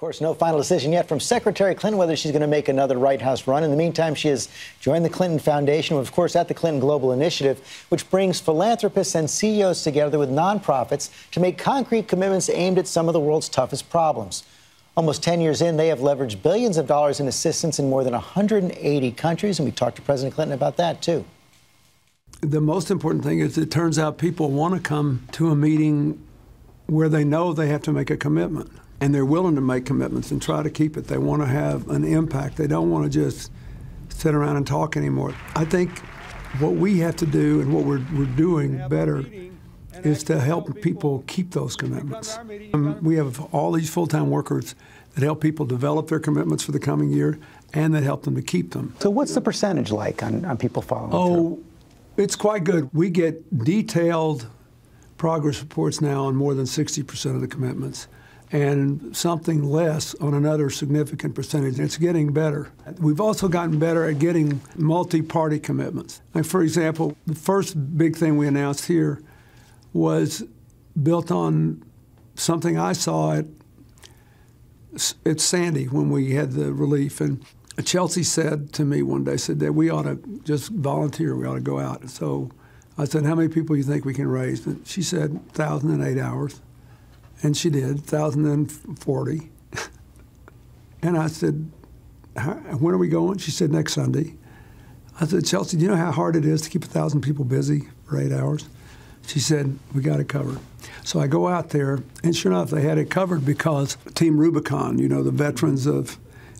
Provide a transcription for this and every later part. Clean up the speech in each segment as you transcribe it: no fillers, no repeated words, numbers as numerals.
Of course, no final decision yet from Secretary Clinton whether she's going to make another White House run. In the meantime, she has joined the Clinton Foundation, of course, at the Clinton Global Initiative, which brings philanthropists and CEOs together with nonprofits to make concrete commitments aimed at some of the world's toughest problems. Almost 10 years in, they have leveraged billions of dollars in assistance in more than 180 countries, and we talked to President Clinton about that, too. The most important thing is it turns out people want to come to a meeting where they know they have to make a commitment. And they're willing to make commitments and try to keep it. They want to have an impact. They don't want to just sit around and talk anymore. I think what we have to do and what we're doing better is to help people keep those commitments. We have all these full-time workers that help people develop their commitments for the coming year and that help them to keep them. So what's the percentage like on people following through? It's quite good. We get detailed progress reports now on more than 60% of the commitments, and something less on another significant percentage. It's getting better. We've also gotten better at getting multi-party commitments. Like, for example, the first big thing we announced here was built on something I saw at Sandy when we had the relief. And Chelsea said to me one day, said that we ought to just volunteer, we ought to go out. So I said, how many people do you think we can raise? And she said, 1,000 in 8 hours. And she did, 1,040. And I said, when are we going? She said, next Sunday. I said, Chelsea, do you know how hard it is to keep 1,000 people busy for 8 hours? She said, we got it covered. So I go out there, and sure enough, they had it covered because Team Rubicon, you know, the veterans of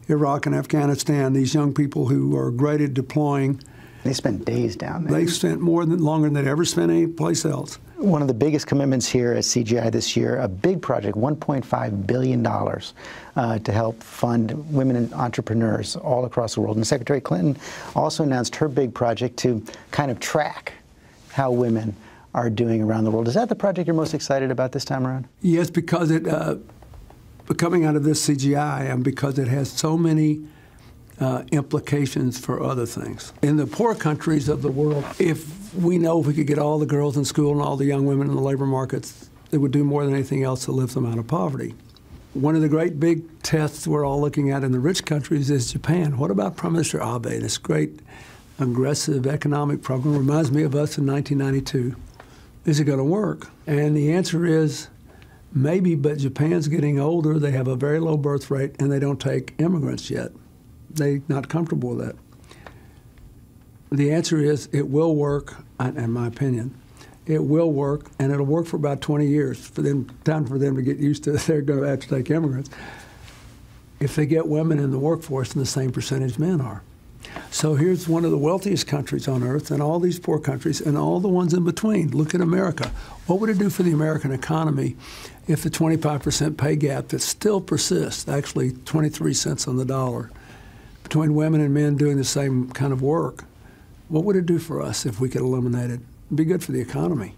Iraq and Afghanistan, these young people who are great at deploying. They spent days down there. They spent longer than they'd ever spent any place else. One of the biggest commitments here at CGI this year, a big project, $1.5 billion to help fund women entrepreneurs all across the world. And Secretary Clinton also announced her big project to kind of track how women are doing around the world. Is that the project you're most excited about this time around? Yes, because it, coming out of this CGI, and because it has so many implications for other things. In the poor countries of the world, if we could get all the girls in school and all the young women in the labor markets, it would do more than anything else to lift them out of poverty. One of the great big tests we're all looking at in the rich countries is Japan. What about Prime Minister Abe, this great aggressive economic program? Reminds me of us in 1992. Is it going to work? And the answer is maybe, but Japan's getting older, they have a very low birth rate, and they don't take immigrants yet. They're not comfortable with that. The answer is it will work, in my opinion. It will work, and it'll work for about 20 years, time for them to get used to they're going to have to take immigrants, if they get women in the workforce in the same percentage men are. So here's one of the wealthiest countries on earth, and all these poor countries, and all the ones in between. Look at America. What would it do for the American economy if the 25% pay gap that still persists, actually 23 cents on the dollar, between women and men doing the same kind of work, what would it do for us if we could eliminate it? It'd be good for the economy.